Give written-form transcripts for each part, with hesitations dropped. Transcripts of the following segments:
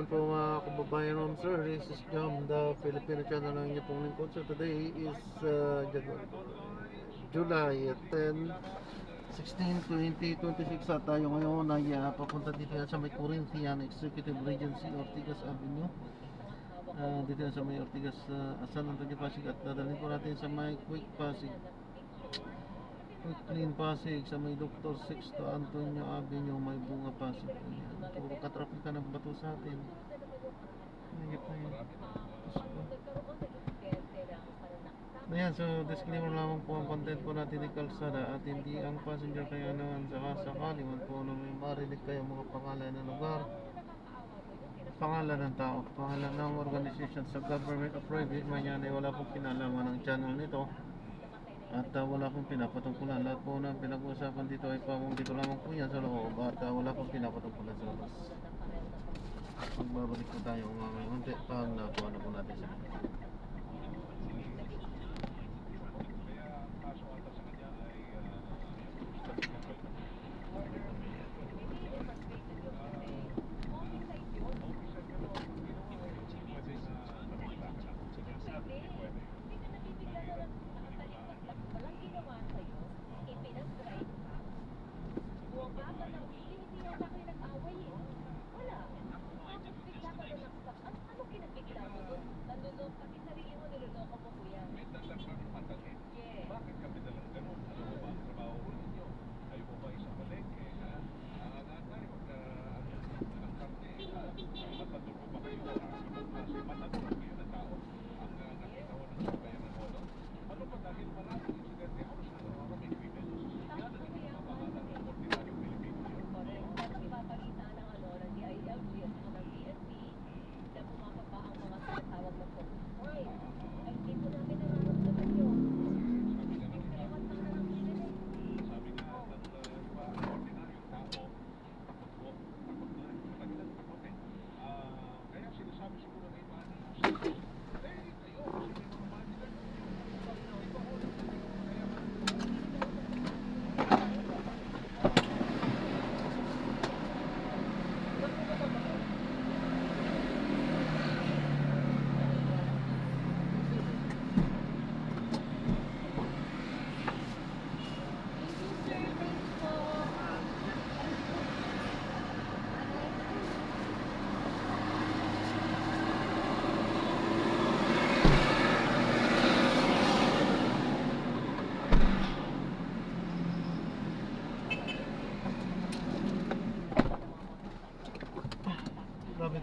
naman po mga kababayan ng sir. This is Jam, the Filipino channel ng inyong pong lingkod. So today is July 10, 16, 2026 at tayo ngayon ay papunta dito sa may Corinthian Executive Regency, Ortigas Avenue. Dito sa may Ortigas, San Antonio, Pasig, at dadalhin po natin sa may Quick Pasig. Quick Clean Pasig sa may Dr. Sixto Antonio Avenue, may Bunga Pasig. Ayan, puro katrapika ng bato sa atin. Ayan, so disclaimer lamang po, ang content po natin ay kalsada at hindi ang passenger, kaya naman sakasakali man po na may marinig kayo mga pangalan ng lugar, pangalan ng tao, pangalan ng organization sa government o private man yan, ay wala pong kinalaman ng channel nito. At wala pong pinapatungkulan. Lahat po ng pinag-uusapan dito ay pamong dito lamang po yan sa loob. At wala pong pinapatungkulan sa labas. Magbabalik po tayo mga unti pag nakuha na po natin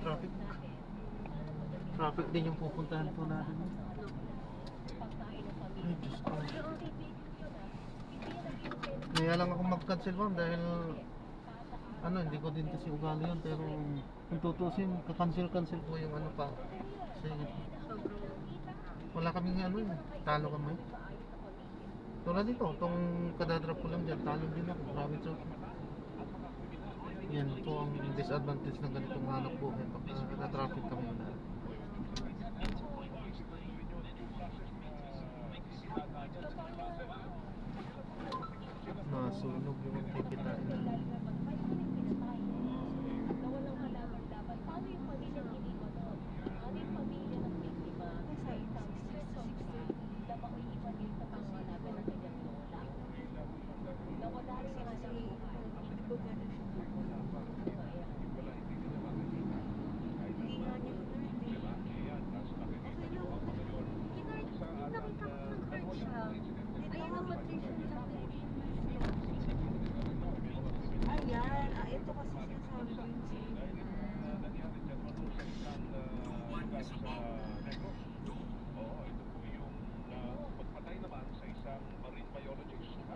sa traffic din yung pupuntahan po natin. Ay, Diyos ko. Kaya lang ako mag-cancel ma'am dahil hindi ko din kasi ugali yun, pero kung tutusin, ka-cancel po yung pa. Kasi wala kaming talo kami. Tulad dito, itong kadadrop ko lang dyan, talo din ako. Grabe so. Yan po ang disadvantage ng ganitong hanap buhay pag na-traffic kami na. Nasunog yung kikitain na. Ito kasi sinasabi ko yung pagpatay naman sa isang marine biologist. Sa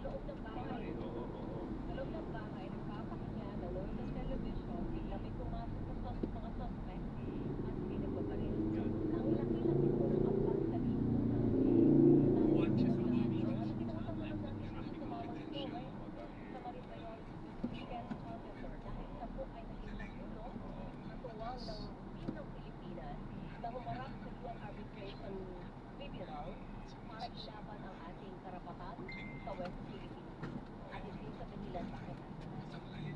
loob ng bahay. Sa loob ng bahay, nagpapakanya, nanonood ng television, bigla may pumasok na mga suspect at pinagbabaril. Ang laki-laki po ng ambag sa libo na para ilaban ang ating karapatan sa West Philippines. At ito sa kanilang bakit.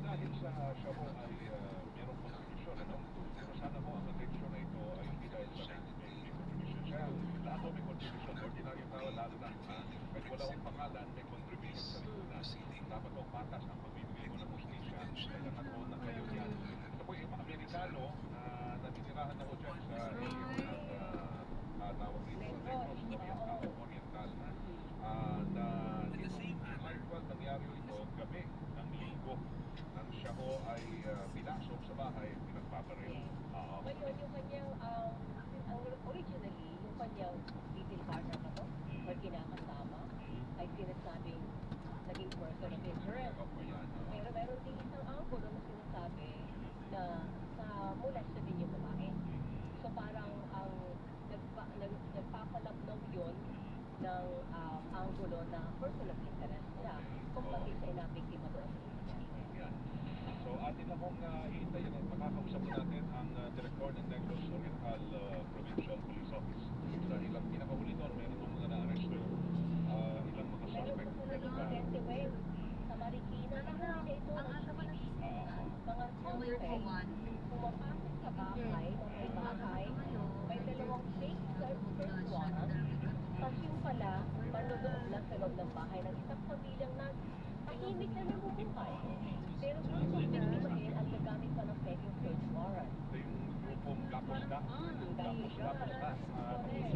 Dahil sa Sharon ay meron po dapat po patas ang pagbibigay mo ng hustisya. Kaya nagkaroon na kayo yan. Ito po yung mga Amerikano na naninirahan ako dyan sa area ng tawag dito, Negros Oriental na nitong nangyari ito gabi ng linggo nang siya ho ay pinasok sa bahay pinagpaparil. Ngayon, yung kanyang, originally, yung kanyang detail partner na to, or kinakasama, ay sinasabing naging person of interest. Pero meron din isang anggulo na sinasabi na sa molesta din yung babae. So parang ang nagpapalabnaw yun ng anggulo na person of interest na kung bakit siya inabiktima doon sa incident. Yan. So atin na kong hihintayin at makakausap natin ang direktor ng Negros Oriental Provincial Police Office. Dahil ang pinakahuli doon, meron ng mga na-arresto ilang mga Meron suspect. po na insidente, Wayne, sa Marikina. Nakita ito ng CCTV. Mga suspect, pumapasok sa bahay, may dalawang fake search warrant. Tapos yung pala, manloloob lang sa loob ng bahay ng isang pamilyang tahimik na namumuhay. Pero gusto biktimahin ang gagamit pa ng fake search warrant. Ito yung grupong Gapos na. Gapos na. Correct.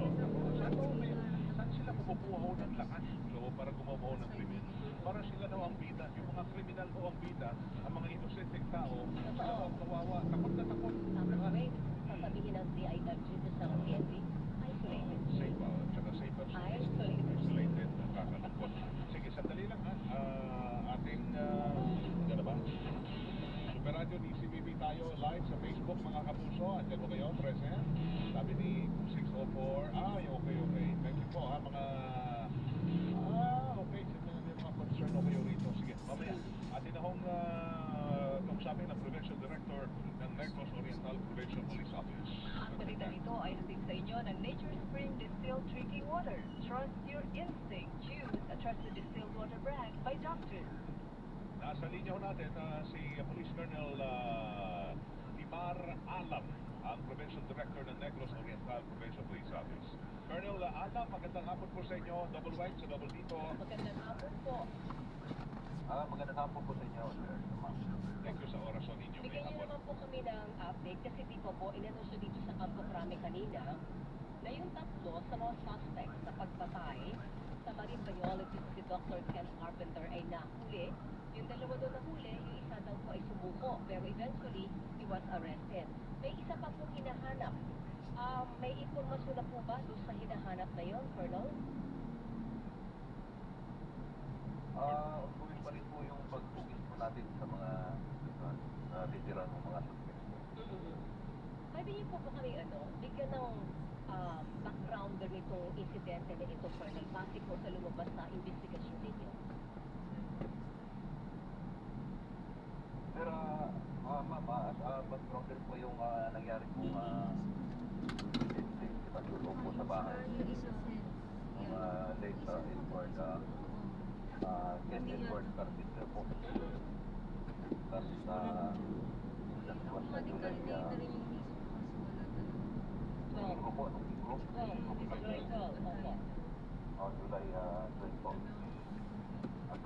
Saan sila kumukuha ho ng lakas para gumawa ng krimen? Para sila daw ang bida. Yung mga kriminal ho ang bida, ang mga inosenteng tao, sila ho ang kawawa. Takot na takot. Tama, Wayne. Sasabihin ng DILG sa PNP, isolated. Safe, tsaka safer. Isolated. Kakalungkot. Sige, sandali lang ha. Ating, gana ba? Super Radio ni CBB tayo live sa Facebook mga kapuso. Andiyan mo kayo, present. Sabi ni 604. Okay. Thank you po ha mga... okay. Sino na yung mga concern o kayo rito? Sige, mamaya. Atin na hong kausapin ng Provincial Director ng Negros Oriental Provincial Police Office. Ang balita nito ay hatid sa inyo ng Nature Spring Distilled Drinking Water. Trust your instinct. Choose a trusted distilled water brand by Doctor. Nasa linya ho natin si Police Colonel Imar Alam, ang Provincial Director ng Negros Oriental Provincial Police Office. Colonel Alam, magandang hapon po sa inyo. Double white sa double dito. Magandang hapon po. Magandang hapon po sa inyo, sir. Thank you sa oras o ninyo. Bigyan niyo naman po kami ng update kasi di po inanunsyo dito sa Campo Crame kanina na yung tatlo sa mga suspects sa pagpatay sa marine biologist si Dr. Ken Carpenter ay nahuli. Yung dalawa doon nahuli, yung isa daw po ay sumuko. Pero eventually, he was arrested. May isa pa po hinahanap. May informasyon na po ba doon sa hinahanap na yon, Colonel? Ongoing pa rin po yung pagpugis po natin sa mga titira ng mga suspects po. Pwede niyo po kami bigyan ng backgrounder nitong insidente na ito, Colonel, base po sa lumabas na investigasyon ninyo. Pero, backgrounder po yung nangyari po tulog po sa bahay. Yung late Edward, Ken Edward Carpenter po. Tapos, was na July, grupo, July 12 po. At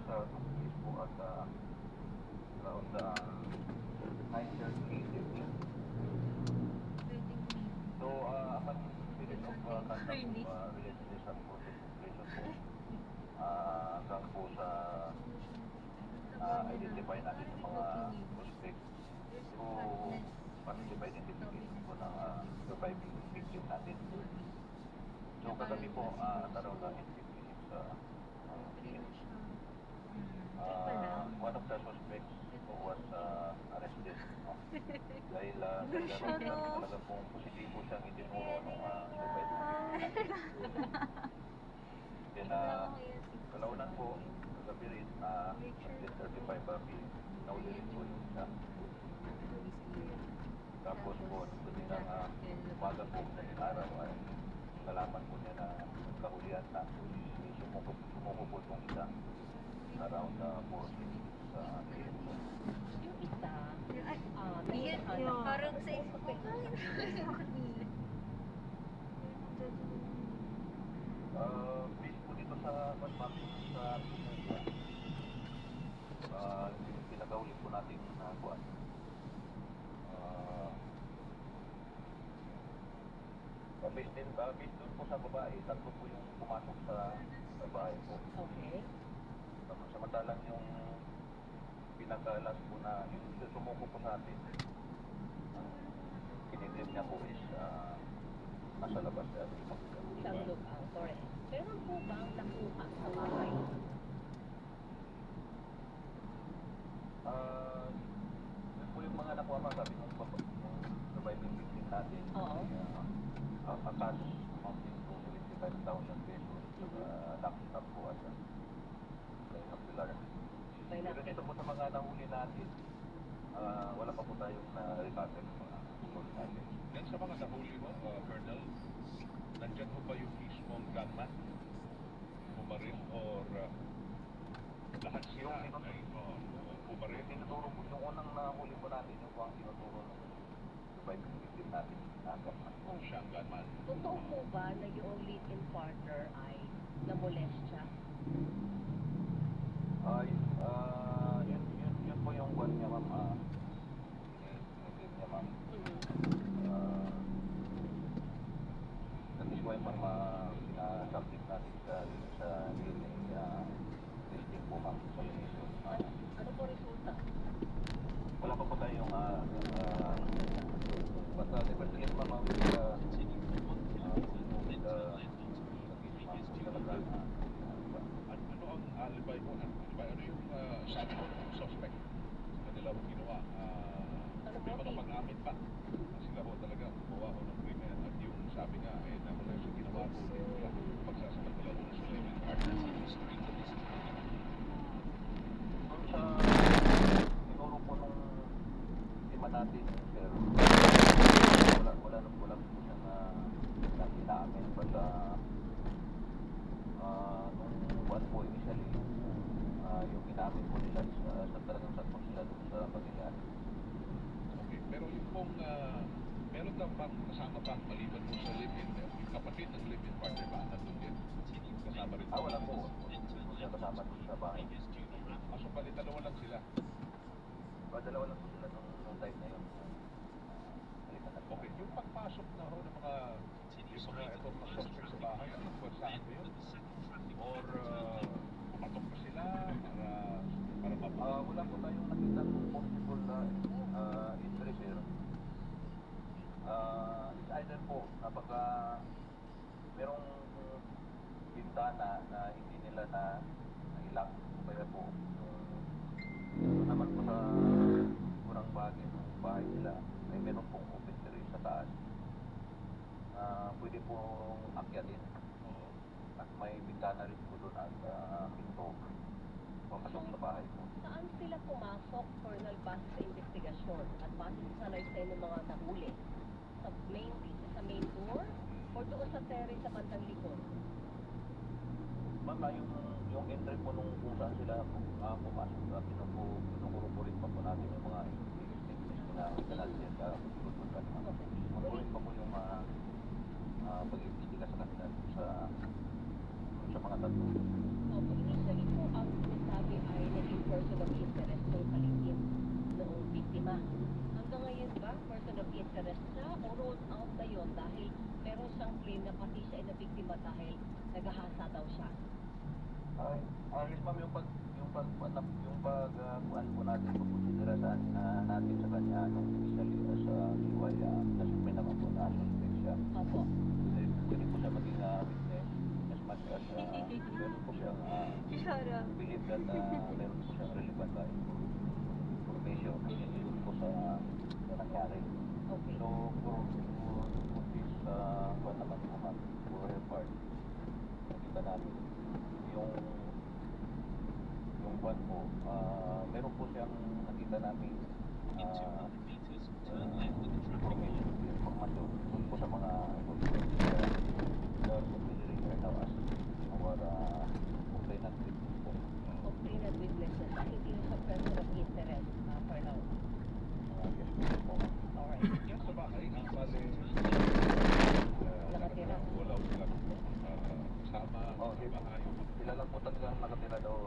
sa police po at around 9:30 evening. So, upon spirit of conduct relationship po, investigation po, hanggang po sa identify natin yung mga suspect through positive identification po ng surviving victim natin. So, kagabi po, around 8:56 one of the suspects was arrested. Dahil talaga pong positibo siyang itinuro nung surviving victim natin. Then, kalaunan po, kagabi rin, at 10:35 nauli rin po yung isa. Tapos po, pwede na umaga po ng araw ay nalaman po niya na kahulihan na sumuko po itong isa around 4 sa AM po. Yung isa, parang sa Based po dito sa mathematics sa nating buwan. Based dun po sa babae, tatlo po yung pumasok sa babae po. Okay. Samantalang yung pinakalas po na yung sumuko po sa atin, kinidip niya po is nasa labas na Isang lookout, correct. Meron po bang nakuha sa bahay? Yun po yung mga nakuha pa, sabi nung surviving victim natin. Oo. Akas amounting to 75,000 pesos. Laptop po at binocular. Pero dito po sa mga nahuli natin, wala pa po tayong na-recover ng mga huli natin. Yan sa mga nahuli mo, Colonel, nandyan ho ba yung mismong gunman? Bumaril or lahat sila ay bumaril? Tinuturo po yung unang nahuli po natin, yung po ang tinuturo ng surviving victim natin. Siya ang gunman. Totoo po ba na yung live-in partner ay namolestya? Yun po yung one niya, ma'am. Pinitip niya, ma'am. That is why, ma'am, pinasubject natin sa DNA testing po, ma'am, sa ministry. Ano po resulta? Wala pa po tayong basta definitely, ma'am, Ano ang alibay mo? Ano yung sabi mo ng suspect sa kanila mo ginawa? May mga pag-amin pa na sila ho talaga gumawa ho ng krimen at yung sabi nga na mula sa ginawa po nila pagsasamantala mo sila yung partners in this street. Doon sa tinuro po nung lima natin, sir, wala po siya na inamin. But nung buwan po initially, yung inamin po nila sa talagang sakto sila doon sa pagkakaan. Okay, pero yung pong meron lang bang kasama pa maliban mo sa live-in, yung kapatid ng live-in partner ba nandun din? Kasama rin Wala po. Hindi po siya kasama doon sa bahay. So pali dalawa lang sila. Dalawa lang po sila nung time na yun. Halika na. Okay, yung pagpasok na ho ng mga itong mga suspect sa bahay, anong pwersahan mo yun? Or pumatok na sila para mapasok? Wala po tayong nakita ng possible injury, sir. It's either po, napaka merong bintana na hindi nila na ilock. Kaya po, doon naman po sa kurang bagay ng bahay nila, ay meron pong open terrace sa taas. Pwede pong akyatin. At may bintana rin po doon at pinto papasok sa bahay po. Saan sila pumasok, Colonel, base sa investigasyon at base sa salaysay ng mga nahuli? Sa main door? O doon sa terrace sa bandang likod? Ma'am, yung entry po nung kung saan sila pumasok, pinukurupurin pa po natin yung mga statements na natin sa pagkukulkan. Pinukururin pa po yung pag-iimbestiga sa kanila sa mga tatlo. Opo, initially po, ang sinasabi ay naging person of interest ng paligid noong biktima. Hanggang ngayon ba, person of interest siya o rolled out na yun dahil meron siyang claim na pati siya ay nabiktima dahil naghahasa daw siya? Yes, ma'am, yung pagkuhan po natin, pagkonsidera natin sa kanya nung initially as DUI, nasuspend naman po na suspect siya. Opo. Pwede po siya maging witness as much as meron po siyang believe that meron po siyang relevant information yun po sa nangyari. Okay. So, for this one naman po, ma'am, for her part, nakita namin yung one po, meron po siyang nakita namin information dun po sa mga now as our complainant witness po. Complainant witnesses. Hindi na siya person of interest, for now. Yes po. Alright. Yan sa bahay, ang bali Nakatira. wala sila kasama sa bahay. Sila lang po talagang nakatira daw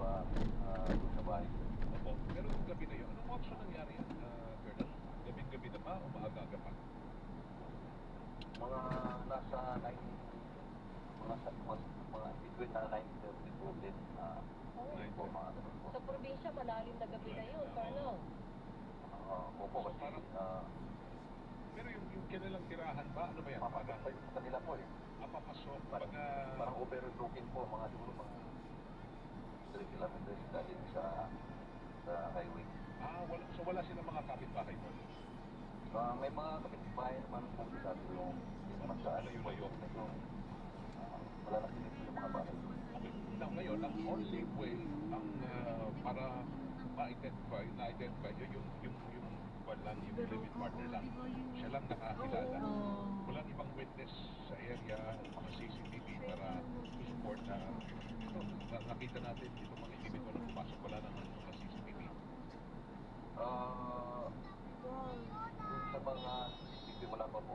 doon sa bahay. Opo. Pero yung gabi na yun, anong option ng mga ganun po. Sa probinsya, malalim na gabi na yun, Colonel. Opo, kasi Pero yung kanilang tirahan ba, ano ba yan? papasok pa yun sa kanila po eh. Papasok, Parang overlooking po, mga siguro mga 3 kilometers galing sa highway. So wala silang mga kapitbahay mo? May mga kapitbahay naman po sa atin yung hindi naman sa Layo-layo. medyo malalaki din yung mga bahay. Okay. Now, ngayon, ang only way ang para ma-identify yung lang, yung limit partner lang. Siya lang nakakilala. Walang ibang witness sa area, mga CCTV para support na ito, nakita natin itong mga inimito na pumasok, wala naman mga CCTV. Sa mga CCTV wala pa po,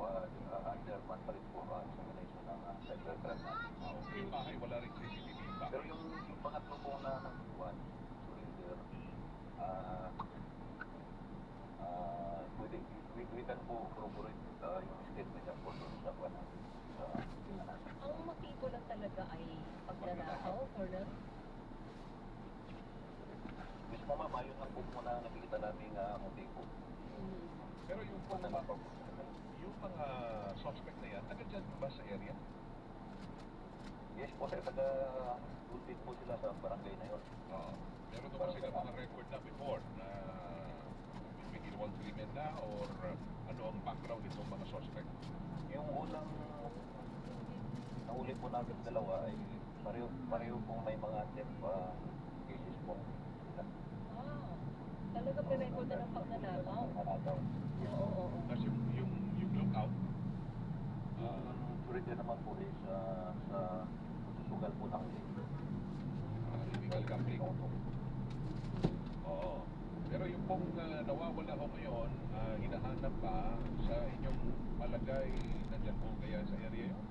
underman pa rin po examination ng cybercrime natin. Okay, yung bahay, wala rin CCTV yung bahay. Pero yung pangatlo po na nagkuhan, surrender, we can po corroborate yung statement niya po doon sa kuhan natin. Ang motibo lang talaga ay pagnanakaw, Colonel. Mismo mama, yun lang po muna nakikita namin motibo. Pero yung mga suspect na yan, taga dyan ba sa area? Yes po sir, taga-ulpit po sila sa barangay na yun. Oo. Meron ba sila mga record na before na may ginawang krimen na or ano ang background nitong mga suspect? Yung unang nahuli po namin dalawa ay pareho pong may mga theft cases po. Talaga may record na ng pagnanakaw. Nanakaw. Oo. Tapos yung lookout, Surrender naman po is sa susugal po ng illegal gambling. Oo. Pero yung pong nawawala ko ngayon, hinahanap pa sa inyong palagay, nandyan po kaya sa area yun?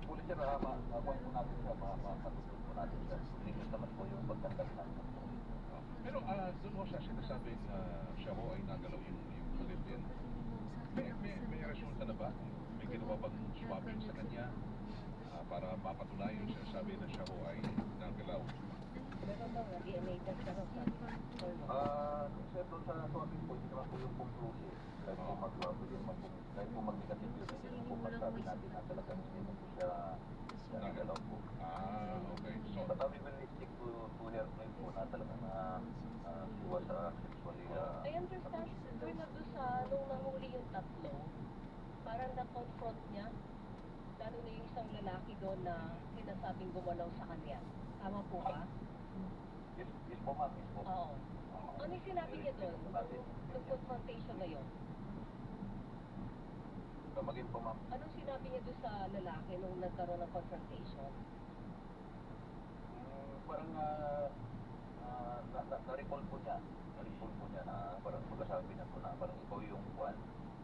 Pulis sir, makuha po natin siya, matutulog po natin siya. Linis naman po yung pagkandag natin. Pero doon mo siya sinasabing siya ho ay nagalaw yung Olympian. May resulta na ba? May ginawa bang swabbing sa kanya para mapatunayan siya sabi na siya ho ay nagalaw? Meron bang DNA test na rin, Sir, doon sa swabbing po, hindi naman po yung conclusive. Kahit po kahit po mag-negative yun, hindi naman po magsabi natin na talagang hindi naman po siya nagalaw po. Okay. So, But we will stick to her claim po na talagang she was sexually I understand, Colonel, doon sa nung nahuli yung tatlo, parang na-confront niya, lalo na yung isang lalaki doon na sinasabing gumalaw sa kanya. Tama po ba? Yes po ma'am, yes po. Oo. Ano yung sinabi niya doon? Yung confrontation na yun? Kamagin po ma'am. Anong sinabi niya doon sa lalaki nung nagkaroon ng confrontation? Parang na-recall po niya. Na-recall po niya na parang pagkasabi niya po na parang ikaw yung kuwan.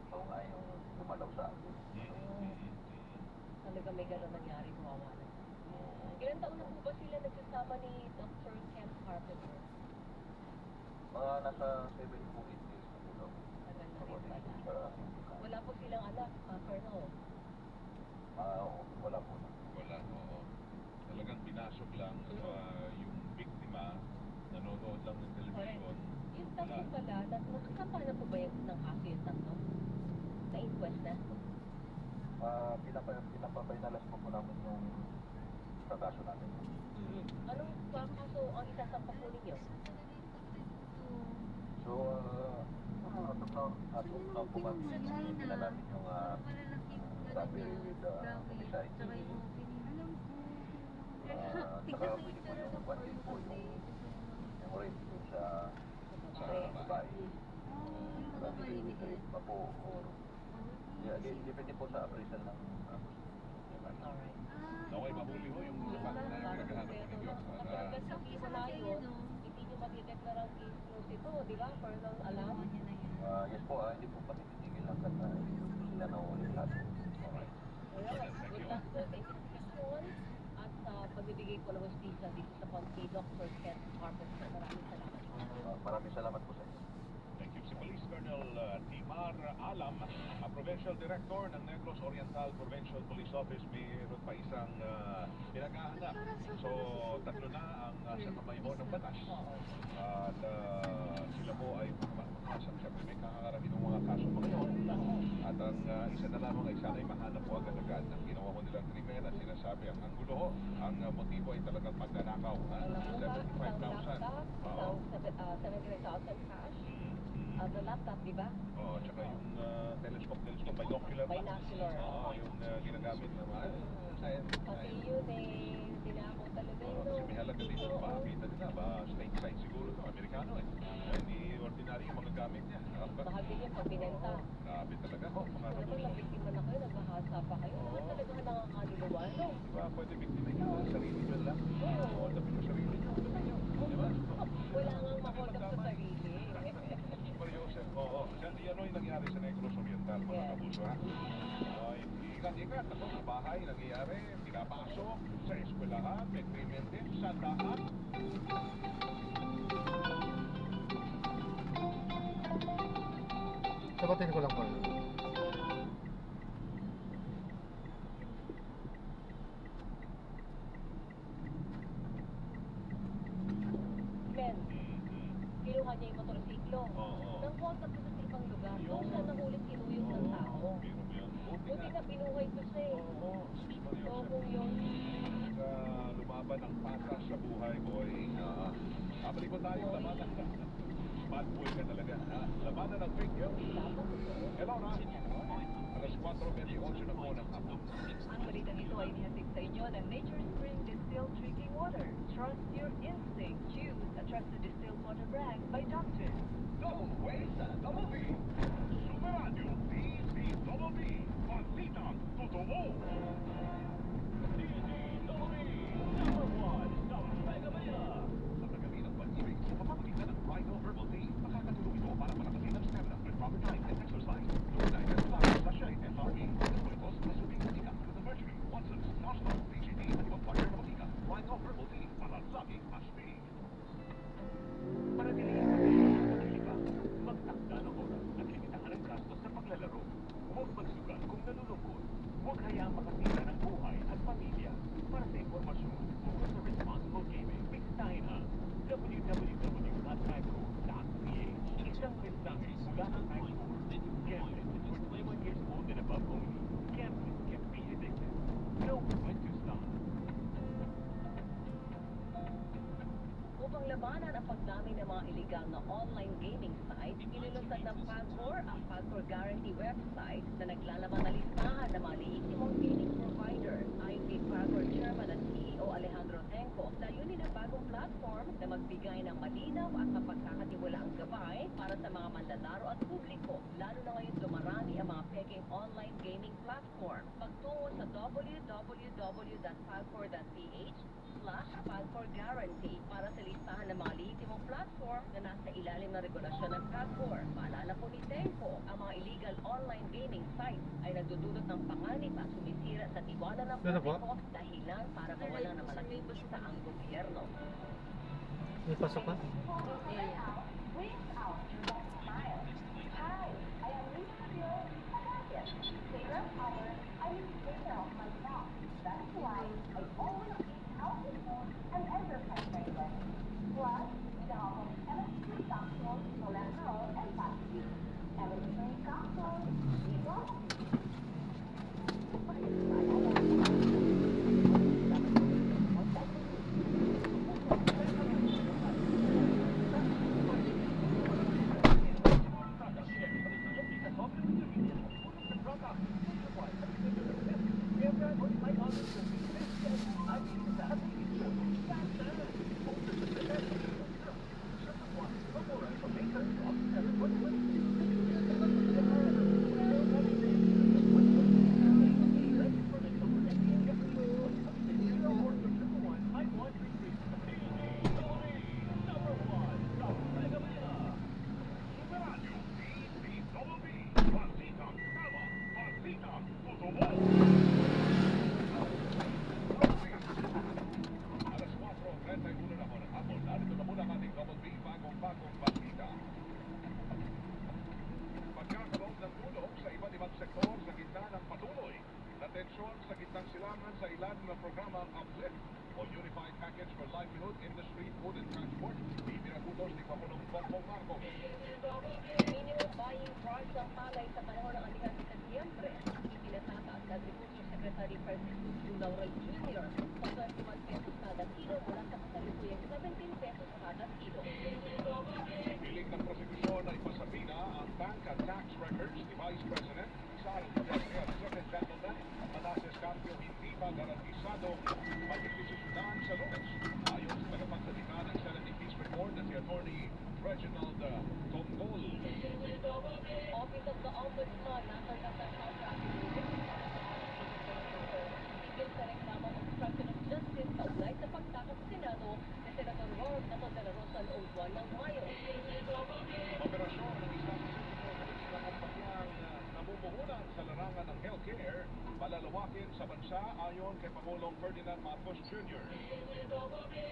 Ikaw nga yung gumalaw sa akin. Talaga may gano'n nangyari, kawawa na. Ilan taon na po ba sila nagsasama ni Dr. Ken Carpenter? Mga nasa 7 to 8 years na po daw. Tagal na rin According pala. sa Wala po silang anak, Colonel. wala po na. wala, oo. Talagang binasok lang yung biktima, nanonood lang ng television. Yung tatlo pala, nakasampa na po ba yung ng kaso yung tatlo? Na-inquest na? Pinapapinalas po namin yung sa kaso natin. Anong kaso ang isasampa po ninyo? So, as of now po ma'am, pinala namin yung robbery with homicide. Saka pwede po yung bandit po yung rape po sa babae. Robbery with rape pa po or depende po sa appraisal ng Alright. Naway mahuli ho yung sapat na pinaghahanap po ninyo. Kapag sa wala yun, hindi nyo matideklarang case close ito, di ba? Colonel Alam? yes po, hindi po pati titigil lang kasi hindi po sila naulit lahat. Alright. Well, good luck po sa investigation at sa pagbibigay po ng hostisya dito sa Dr. Ken Carpenter. Maraming salamat. Maraming salamat po sa inyo. Thank you, sir. si Police Colonel Timar Alam, Provincial Director ng Negros Oriental Provincial Police Office. Mayroon pa isang pinaghahanap. So, tatlo na ang sa kamay mo ng batas. At sila po ay makakasang siyempre may kakakarami ng mga kaso mga yun. At ang isa na lamang ay sana'y mahanap po agad-agad. Ang ginawa ko nilang krimen at sinasabi ang gulo ho, ang motibo ay talagang pagnanakaw. 75,000. Oo. 75,000 cash. The laptop, di ba? Oo, tsaka yung telescope, binocular. Binocular. Oo, yung ginagamit naman. Kasi yun tinakot talaga yun. Kasi may halaga dito, makakita nila, snake side siguro ito, Amerikano eh. Hindi ordinary yung mga gamit niya. Mahal din yun pag binenta. Grabe talaga ho, mga Kung naman nabiktima na kayo, naghahasa pa kayo. Naman talaga nangangaluwa, no? Diba, pwede biktima nyo sa sarili nyo lang. Oo, tabi sa sarili nyo. Diba? Wala ngang mahold up sa sarili. Super Joseph, oo. Yan o yung nangyari sa Negros Oriental, mga kabuso ha. Ingat-ingat ako sa bahay, nangyayari, pinapasok sa eskwelahan, may krimen din, sa daan. Sagutin ko lang po. Men, kinuha niya yung motorsiklo. Nang kontak ko sa ibang lugar, doon siya nahulit kinuyog ng tao. Buti na pinuhay ko siya eh. So kung yun, Lumaban ang patas sa buhay ko ay babalik ko tayo, labanan ka. Bad boy ka talaga. Labanan ng fake news. Hello na. Alas 4:28 na po ng hapon. ang balitang ito ay inihatid sa inyo ng Nature Spring Distilled Drinking Water. Trust your instinct. Choose a trusted distilled water brand by Dr. Double waste, double B. Super Radio, double B. Pagtitang totoo. Double B, number one, sa Mega Manila. Sa paggabi ng pag-ibig, sa pamamagitan ng Rhino Herbal Tea, makakatulong ito para palakasin ang stamina with proper diet and exercise. Tunay na tuwag sa siya FRE. Ito sa masubing matika with the mercury, Watson's, National, PGT, at ibang partner na matika. Rhino Herbal Tea, para laging mas big. Para dilihan sa paglilibang, magtakda ng oras at limitahan ang gastos sa paglalaro. Huwag magsugal kung nalulungkot. Huwag hayaang makasira ng buhay at pamilya. Para sa impormasyon tungkol sa responsible gaming, bisitahin ang www.tyco.ph. Isang mensahe mula ng iSport. Gambling is for 21 years old and above only. Gambling can be addictive. Know when to stop. Upang labanan ang pagdami ng mga illegal na online gaming site, inilunsad ng Pagcor ang Pagcor Guarantee website na naglalaman na listahan ng mga lehitimong gaming provider. Ayon kay Pagcor Chairman at CEO Alejandro Tenco, layunin ang bagong platform na magbigay ng malinaw at mapagkakatiwalaang gabay para sa mga manlalaro at publiko, lalo na ngayon dumarami ang mga peking online gaming platform. Magtungo sa www.pagcor.ph/Pagcor Guarantee para sa listahan ng mga lehitimong platform na nasa ilalim ng regulasyon ng Pagcor. Paalala po ni Tenco, ang mga illegal online gaming sites ay nagdudulot ng panganib at sumisira sa tiwala ng Ano po? publiko, dahilan para mawalan ng malaking kita ang gobyerno. May pasok ka? inasahan sa ilan ng programang Uplift o Unified Package for Livelihood, Industry, Food and Transport. Ipinagutos ni Pangulong Bongbong Marcos. Minimum buying price ng palay sa panahon ng alihan sa Setyembre. Ipinatataas ng Agriculture Secretary Francisco Laurel Jr. sa 21 pesos kada kilo mula sa kasalukuyang 17 pesos kada kilo. Piling ng prosekusyon ay pasabina ang bank and tax records ni Vice President Sara Duterte at Second Gentleman Manasseh Carpio hindi pa garantisado magdesisyonan sa Lunes. Ayon sa tagapagsalita ng Senate Peace Report na si Attorney Reginald Tongol. Office of the Ombudsman natanggap ng House Traffic Tigil sa reklamo ng obstruction of justice kaugnay sa pagtakas sa Senado ni Senator Ron Tato de la Rosa noong buwan ng Mayo. Operasyon ng isang sa kumpanyang namumuhunan sa larangan ng healthcare palalawakin sa bansa ayon kay Pangulong Ferdinand Marcos Jr.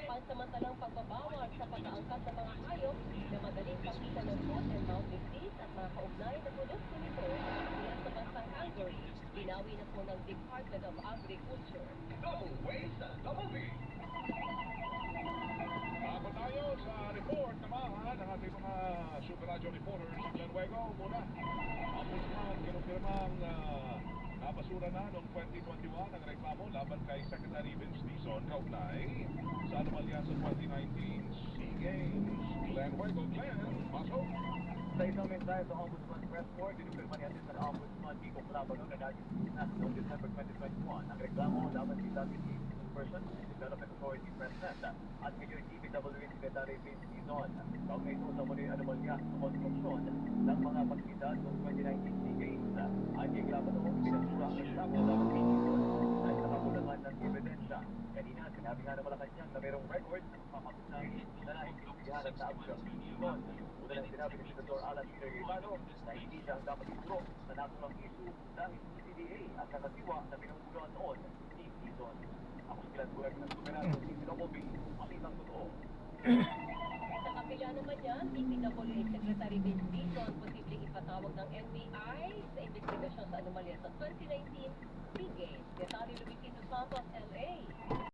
Pansamantalang pagbabawal sa pag-aangkat ng mga hayop na madaling pakita ng foot and mouth disease at mga kaugnay na produkto nito mula sa bansang Hungary, binawi na po ng Department of Agriculture. Double ways, double V. Bago tayo sa report naman ng ating mga Super Radio reporters sa Glen Huego muna. Ang Ombudsman kinumpirmang nabasura na noong 2021 ang reklamo laban kay Secretary Vince Dizon kaugnay sa anomalya sa 2019 SEA Games. Glen Huego, Glen, pasok! Sa isang mensahe sa Ombudsman Press Corps, dinupirma niya din sa Ombudsman Kiko Clabano na nagsisinat noong December 2021 ang reklamo laban si Deputy Person Development Authority President at ngayon DPWH Secretary Vince Dizon. Kaugnay ito sa muli anomalya sa konstruksyon ng mga paktidad noong 2019 SEA Games. Ang Clabano pinasura ang reklamo laban kay Dizon at nakakulangan ng ebidensya. Kanina, sinabi nga na Malacanang na mayroong record ng papakunan na naiimbestigahan sa absyon ni Dizon. Una lang sinabi ni Senator Alan Peter Cayetano na hindi siya ang dapat ituro sa nakulang issue dahil CDA ang kakatiwa na pinanguluan noon ni Dizon. Ako si Glenn Bulag ng Superado, DPWB, Malitang Totoo. Sa kapila naman yan, DPWH Secretary Vince Dizon posibleng ipatawag ng NBI sa investigasyon sa anomalya sa 2019 SEA Games. Detalye Luisito Santos, LA.